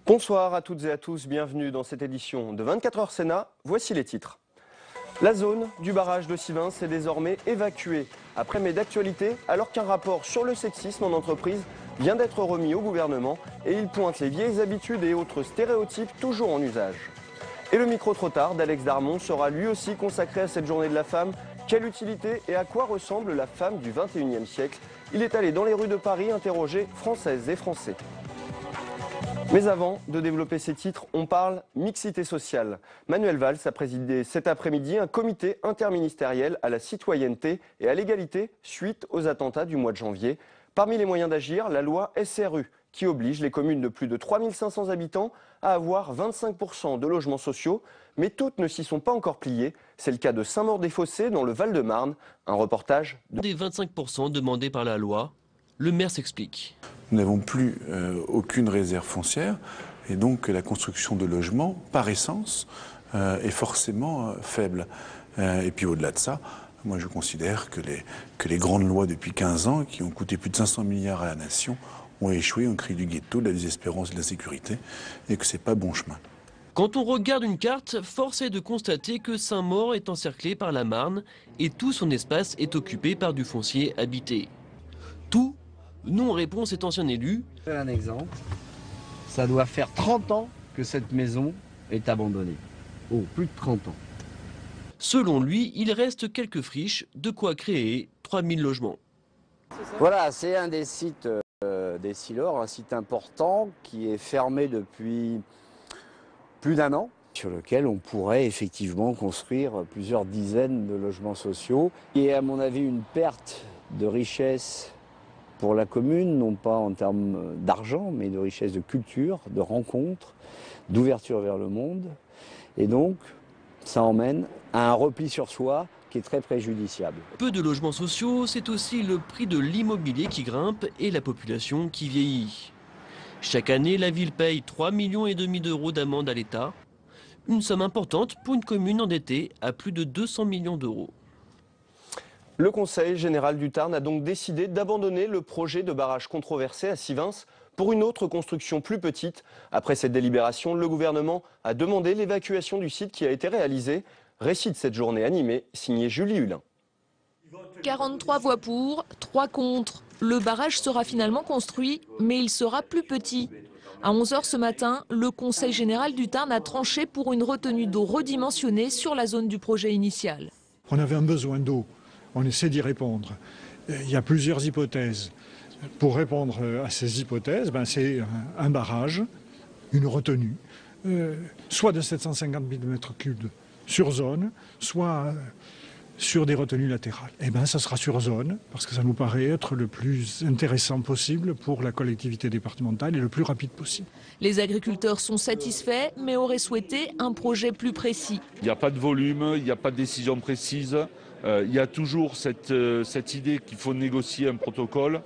Bonsoir à toutes et à tous, bienvenue dans cette édition de 24h Sénat. Voici les titres. La zone du barrage de Sivins est désormais évacuée. Après mai d'actualité, alors qu'un rapport sur le sexisme en entreprise vient d'être remis au gouvernement et il pointe les vieilles habitudes et autres stéréotypes toujours en usage. Et le micro trop tard d'Alex Darmon sera lui aussi consacré à cette journée de la femme. Quelle utilité et à quoi ressemble la femme du 21e siècle? Il est allé dans les rues de Paris interroger Françaises et Français. Mais avant de développer ces titres, on parle mixité sociale. Manuel Valls a présidé cet après-midi un comité interministériel à la citoyenneté et à l'égalité suite aux attentats du mois de janvier. Parmi les moyens d'agir, la loi SRU qui oblige les communes de plus de 3500 habitants à avoir 25% de logements sociaux. Mais toutes ne s'y sont pas encore pliées. C'est le cas de Saint-Maur-des-Fossés dans le Val-de-Marne. Un reportage des 25% demandés par la loi. Le maire s'explique. Nous n'avons plus aucune réserve foncière et donc la construction de logements, par essence, est forcément faible. Et puis au-delà de ça, moi je considère que les grandes lois depuis 15 ans, qui ont coûté plus de 500 milliards à la nation, ont échoué, ont créé du ghetto, de la désespérance et de l'insécurité, et que c'est pas bon chemin. Quand on regarde une carte, force est de constater que Saint-Maur est encerclé par la Marne et tout son espace est occupé par du foncier habité. Tout? Non, répond cet ancien élu. Un exemple, ça doit faire 30 ans que cette maison est abandonnée. Oh, plus de 30 ans. Selon lui, il reste quelques friches, de quoi créer 3000 logements. Voilà, c'est un des sites des Silors, un site important qui est fermé depuis plus d'1 an, sur lequel on pourrait effectivement construire plusieurs dizaines de logements sociaux. Et à mon avis, une perte de richesse pour la commune, non pas en termes d'argent, mais de richesse de culture, de rencontres, d'ouverture vers le monde. Et donc, ça emmène à un repli sur soi qui est très préjudiciable. Peu de logements sociaux, c'est aussi le prix de l'immobilier qui grimpe et la population qui vieillit. Chaque année, la ville paye 3,5 millions d'euros d'amende à l'État. Une somme importante pour une commune endettée à plus de 200 millions d'euros. Le Conseil général du Tarn a donc décidé d'abandonner le projet de barrage controversé à Sivins pour une autre construction plus petite. Après cette délibération, le gouvernement a demandé l'évacuation du site qui a été réalisé. Récit de cette journée animée, signé Julie Hulin. 43 voix pour, 3 contre. Le barrage sera finalement construit, mais il sera plus petit. À 11 h ce matin, le Conseil général du Tarn a tranché pour une retenue d'eau redimensionnée sur la zone du projet initial. On avait un besoin d'eau. On essaie d'y répondre. Il y a plusieurs hypothèses. Pour répondre à ces hypothèses, c'est un barrage, une retenue, soit de 750 000 m3 sur zone, soit sur des retenues latérales. Ça sera sur zone, parce que ça nous paraît être le plus intéressant possible pour la collectivité départementale et le plus rapide possible. Les agriculteurs sont satisfaits, mais auraient souhaité un projet plus précis. Il n'y a pas de volume, il n'y a pas de décision précise. Il y a toujours cette idée qu'il faut négocier un protocole.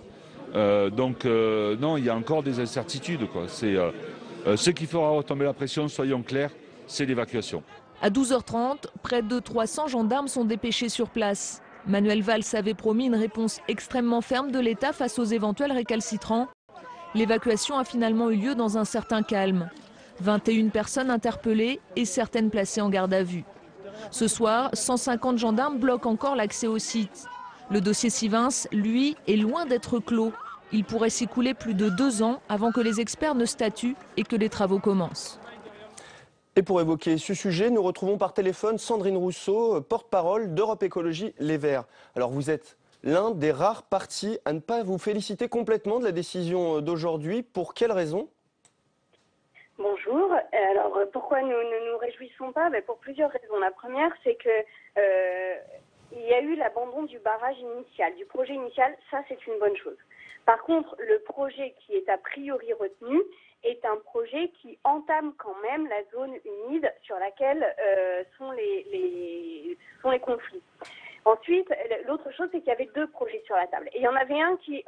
Non, il y a encore des incertitudes, quoi. Ce qui fera retomber la pression, soyons clairs, c'est l'évacuation. À 12h30, près de 300 gendarmes sont dépêchés sur place. Manuel Valls avait promis une réponse extrêmement ferme de l'État face aux éventuels récalcitrants. L'évacuation a finalement eu lieu dans un certain calme. 21 personnes interpellées et certaines placées en garde à vue. Ce soir, 150 gendarmes bloquent encore l'accès au site. Le dossier Sivins, lui, est loin d'être clos. Il pourrait s'écouler plus de 2 ans avant que les experts ne statuent et que les travaux commencent. Et pour évoquer ce sujet, nous retrouvons par téléphone Sandrine Rousseau, porte-parole d'Europe Écologie Les Verts. Alors vous êtes l'un des rares partis à ne pas vous féliciter complètement de la décision d'aujourd'hui. Pour quelle raison ? Bonjour. Alors pourquoi nous ne nous réjouissons pas? Pour plusieurs raisons. La première, c'est que il y a eu l'abandon du barrage initial, du projet initial. Ça, c'est une bonne chose. Par contre, le projet qui est a priori retenu est un projet qui entame quand même la zone humide sur laquelle sont les conflits. Ensuite, l'autre chose, c'est qu'il y avait 2 projets sur la table. Et il y en avait un qui est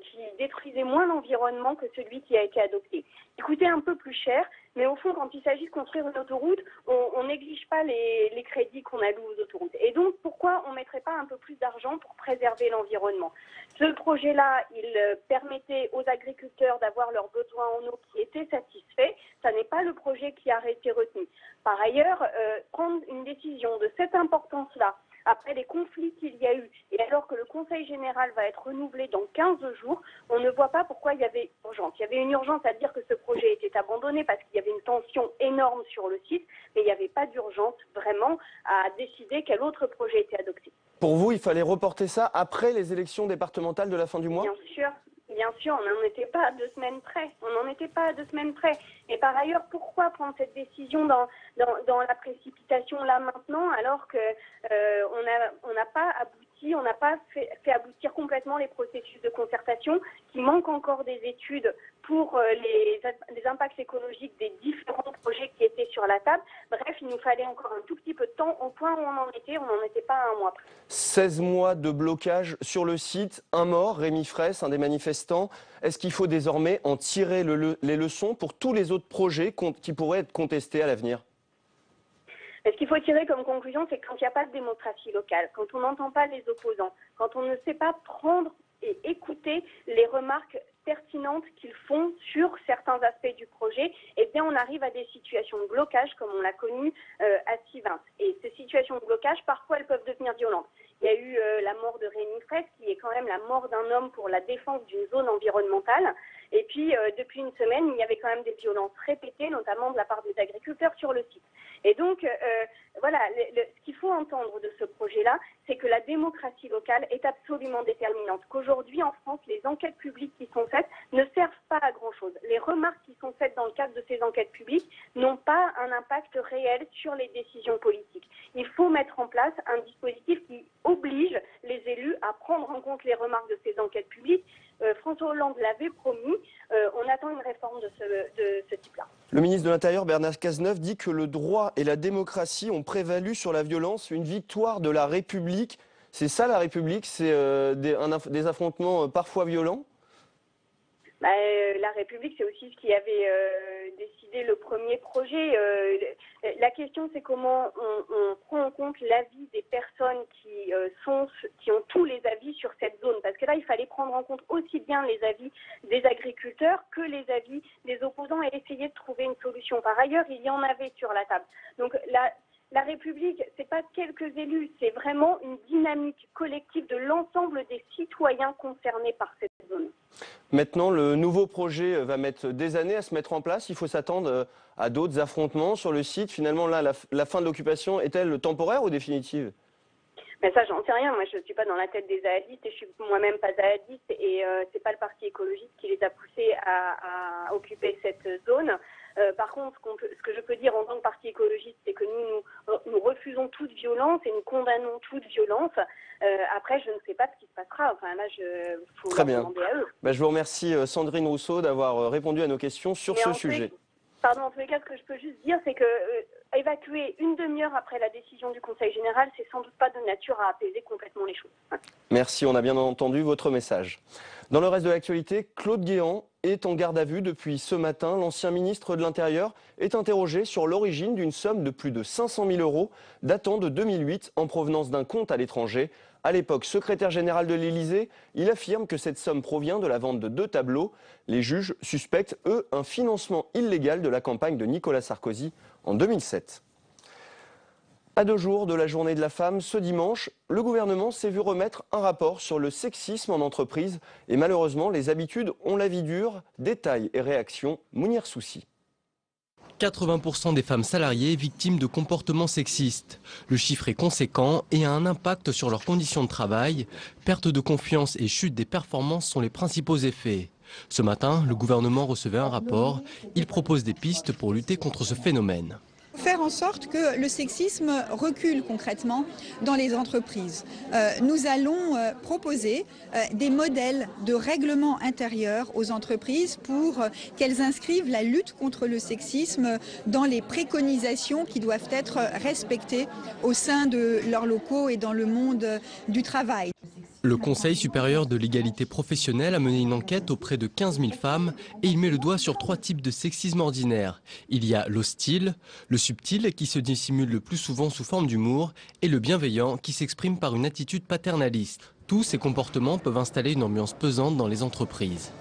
qui détruisait moins l'environnement que celui qui a été adopté. Il coûtait un peu plus cher, mais au fond, quand il s'agit de construire une autoroute, on néglige pas les crédits qu'on alloue aux autoroutes. Et donc, pourquoi on ne mettrait pas un peu plus d'argent pour préserver l'environnement? Ce projet-là, il permettait aux agriculteurs d'avoir leurs besoins en eau qui étaient satisfaits. Ça n'est pas le projet qui a été retenu. Par ailleurs, prendre une décision de cette importance-là, après les conflits qu'il y a eu, et alors que le Conseil général va être renouvelé dans 15 jours, on ne voit pas pourquoi il y avait urgence. Il y avait une urgence à dire que ce projet était abandonné parce qu'il y avait une tension énorme sur le site, mais il n'y avait pas d'urgence vraiment à décider quel autre projet était adopté. Pour vous, il fallait reporter ça après les élections départementales de la fin du mois? Bien sûr, on n'en était pas à 2 semaines près. Et par ailleurs, pourquoi prendre cette décision dans la précipitation là maintenant, alors que on n'a pas abouti, on n'a pas fait aboutir complètement les processus de concertation, qui manquent encore des études pour les impacts écologiques des différents projets qui étaient sur la table. Bref, il nous fallait encore un tout petit peu de temps. Au point où on en n'en était pas à un mois près. 16 mois de blocage sur le site, un mort, Rémi Fraisse, un des manifestants. Est-ce qu'il faut désormais en tirer les leçons pour tous les autres projets qui pourraient être contestés à l'avenir? Ce qu'il faut tirer comme conclusion, c'est que quand il n'y a pas de démocratie locale, quand on n'entend pas les opposants, quand on ne sait pas prendre et écouter les remarques pertinentes qu'ils font sur certains aspects du projet, eh bien on arrive à des situations de blocage comme on l'a connu à Sivins. Et ces situations de blocage, parfois elles peuvent devenir violentes. Il y a eu la mort de Rémi Fraisse, qui est quand même la mort d'un homme pour la défense d'une zone environnementale. Et puis, depuis une semaine, il y avait quand même des violences répétées, notamment de la part des agriculteurs sur le site. Et donc, voilà, ce qu'il faut entendre de ce projet-là, c'est que la démocratie locale est absolument déterminante. Qu'aujourd'hui, en France, les enquêtes publiques qui sont faites ne servent pas à grand-chose. Les remarques qui sont faites dans le cadre de ces enquêtes publiques n'ont pas un impact réel sur les décisions politiques. Il faut mettre en place un dispositif qui oblige les élus à prendre en compte les remarques de ces enquêtes publiques. François Hollande l'avait promis, on attend une réforme de ce type-là. Le ministre de l'Intérieur, Bernard Cazeneuve, dit que le droit et la démocratie ont prévalu sur la violence, une victoire de la République. C'est ça la République? C'est des affrontements parfois violents? La République, c'est aussi ce qui avait décidé le premier projet. La question, c'est comment on prend en compte l'avis des personnes qui ont tous les avis sur cette zone. Parce que là, il fallait prendre en compte aussi bien les avis des agriculteurs que les avis des opposants et essayer de trouver une solution. Par ailleurs, il y en avait sur la table. Donc la République, c'est pas quelques élus, c'est vraiment une dynamique collective de l'ensemble des citoyens concernés par cette zone. Maintenant, le nouveau projet va mettre des années à se mettre en place. Il faut s'attendre à d'autres affrontements sur le site. Finalement, là, la fin de l'occupation est-elle temporaire ou définitive? Mais ça, j'en sais rien. Moi, je ne suis pas dans la tête des ahadistes et je suis moi-même pas ahadiste. Et c'est pas le parti écologiste qui les a poussés à occuper cette zone. Par contre, ce que je peux dire en tant que parti écologiste, c'est que nous refusons toute violence et nous condamnons toute violence. Après, je ne sais pas ce qui se passera. Enfin, là, faut leur demander à eux. Je vous remercie, Sandrine Rousseau, d'avoir répondu à nos questions sur ce sujet. En tous les cas, ce que je peux juste dire, c'est que évacuer une demi-heure après la décision du Conseil général, c'est sans doute pas de nature à apaiser complètement les choses. Merci, on a bien entendu votre message. Dans le reste de l'actualité, Claude Guéant est en garde à vue depuis ce matin. L'ancien ministre de l'Intérieur est interrogé sur l'origine d'une somme de plus de 500 000 € datant de 2008 en provenance d'un compte à l'étranger. À l'époque, secrétaire général de l'Élysée, il affirme que cette somme provient de la vente de 2 tableaux. Les juges suspectent, eux, un financement illégal de la campagne de Nicolas Sarkozy en 2007. À 2 jours de la journée de la femme, ce dimanche, le gouvernement s'est vu remettre un rapport sur le sexisme en entreprise. Et malheureusement, les habitudes ont la vie dure. Détails et réactions, Mounir Soussi. 80% des femmes salariées victimes de comportements sexistes. Le chiffre est conséquent et a un impact sur leurs conditions de travail. Perte de confiance et chute des performances sont les principaux effets. Ce matin, le gouvernement recevait un rapport. Il propose des pistes pour lutter contre ce phénomène. Faire en sorte que le sexisme recule concrètement dans les entreprises. Nous allons proposer des modèles de règlement intérieur aux entreprises pour qu'elles inscrivent la lutte contre le sexisme dans les préconisations qui doivent être respectées au sein de leurs locaux et dans le monde du travail. Le Conseil supérieur de l'égalité professionnelle a mené une enquête auprès de 15 000 femmes et il met le doigt sur 3 types de sexisme ordinaire. Il y a l'hostile, le subtil qui se dissimule le plus souvent sous forme d'humour et le bienveillant qui s'exprime par une attitude paternaliste. Tous ces comportements peuvent installer une ambiance pesante dans les entreprises.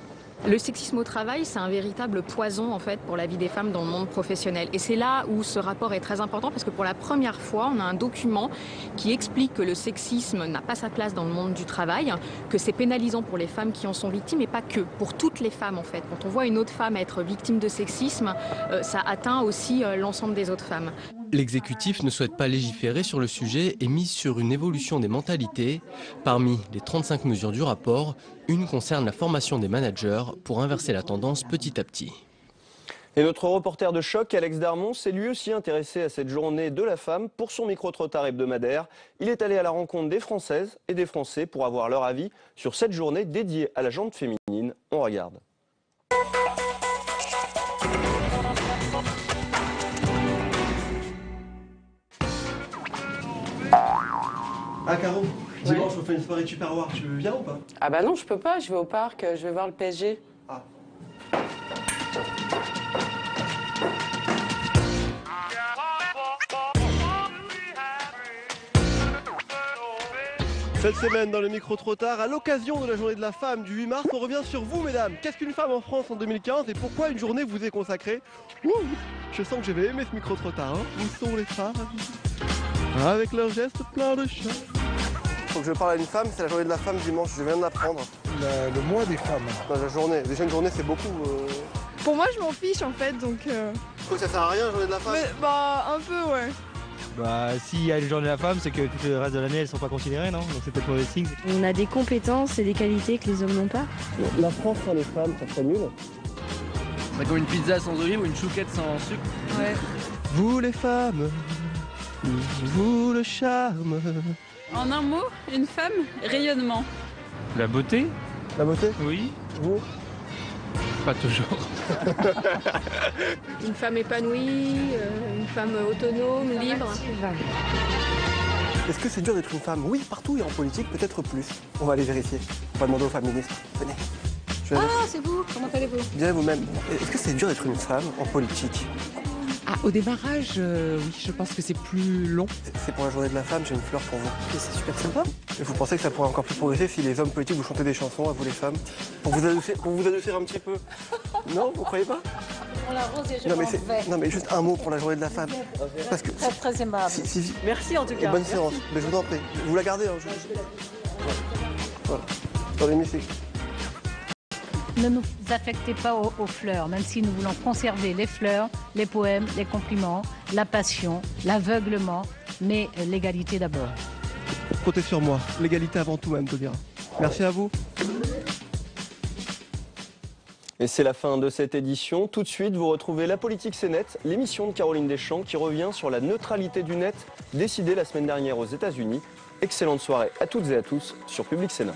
Le sexisme au travail, c'est un véritable poison en fait pour la vie des femmes dans le monde professionnel. Et c'est là où ce rapport est très important parce que pour la première fois, on a un document qui explique que le sexisme n'a pas sa place dans le monde du travail, que c'est pénalisant pour les femmes qui en sont victimes et pas que, pour toutes les femmes en fait. Quand on voit une autre femme être victime de sexisme, ça atteint aussi l'ensemble des autres femmes. L'exécutif ne souhaite pas légiférer sur le sujet et mise sur une évolution des mentalités. Parmi les 35 mesures du rapport, une concerne la formation des managers pour inverser la tendance petit à petit. Et notre reporter de choc, Alex Darmon, s'est lui aussi intéressé à cette journée de la femme pour son micro-trottoir hebdomadaire. Il est allé à la rencontre des Françaises et des Français pour avoir leur avis sur cette journée dédiée à la jante féminine. On regarde. Ah Caro, dimanche on fait une soirée Tupperware, tu viens ou pas? Ah bah non, je peux pas, je vais au parc, je vais voir le PSG. Ah. Cette semaine dans le micro-trottoir, à l'occasion de la journée de la femme du 8 mars, on revient sur vous mesdames. Qu'est-ce qu'une femme en France en 2015 et pourquoi une journée vous est consacrée? Ouh, je sens que je vais aimer ce micro-trottoir, hein. Où sont les femmes? Avec leurs gestes pleins de charme. Faut que je parle à une femme, c'est la journée de la femme dimanche, je viens de l'apprendre. Le mois des femmes. Non, la journée, déjà une journée c'est beaucoup. Pour moi je m'en fiche en fait donc... Je trouve que ça sert à rien la journée de la femme. Mais, bah un peu ouais. Bah s'il y a une journée de la femme, c'est que tout le reste de l'année elles sont pas considérées, non? Donc c'est peut-être mauvais signe. On a des compétences et des qualités que les hommes n'ont pas. La France sans les femmes, ça serait nul. C'est comme une pizza sans olive ou une chouquette sans sucre. Ouais. Vous les femmes, vous le charme. En un mot, une femme, rayonnement. La beauté? La beauté? Oui. Vous? Pas toujours. Une femme épanouie, une femme autonome, libre. Est-ce que c'est dur d'être une femme? Oui, partout et en politique, peut-être plus. On va aller vérifier. On va demander aux féministes. Venez. Ah, c'est vous. Comment allez-vous? Bien vous-même. Est-ce que c'est dur d'être une femme en politique? Ah, au démarrage, oui, je pense que c'est plus long. C'est pour la journée de la femme, j'ai une fleur pour vous. Et c'est super sympa. Et vous pensez que ça pourrait encore plus progresser si les hommes politiques vous chantaient des chansons à vous les femmes? Pour vous adoucir un petit peu? Non, vous croyez pas? On l'arrose et je non, mais vais. non mais juste un mot pour la journée de la femme. Parce que très aimable. Merci en tout cas. Et bonne séance. Mais je vous en prie. Vous la gardez. Hein, voilà. Dans l'hémicycle. Ne nous affectez pas aux fleurs, même si nous voulons conserver les fleurs, les poèmes, les compliments, la passion, l'aveuglement, mais l'égalité d'abord. Comptez sur moi, l'égalité avant tout, Mme Taubira. Merci à vous. Et c'est la fin de cette édition. Tout de suite, vous retrouvez La Politique c'est net, l'émission de Caroline Deschamps qui revient sur la neutralité du net décidée la semaine dernière aux États-Unis. Excellente soirée à toutes et à tous sur Public Sénat.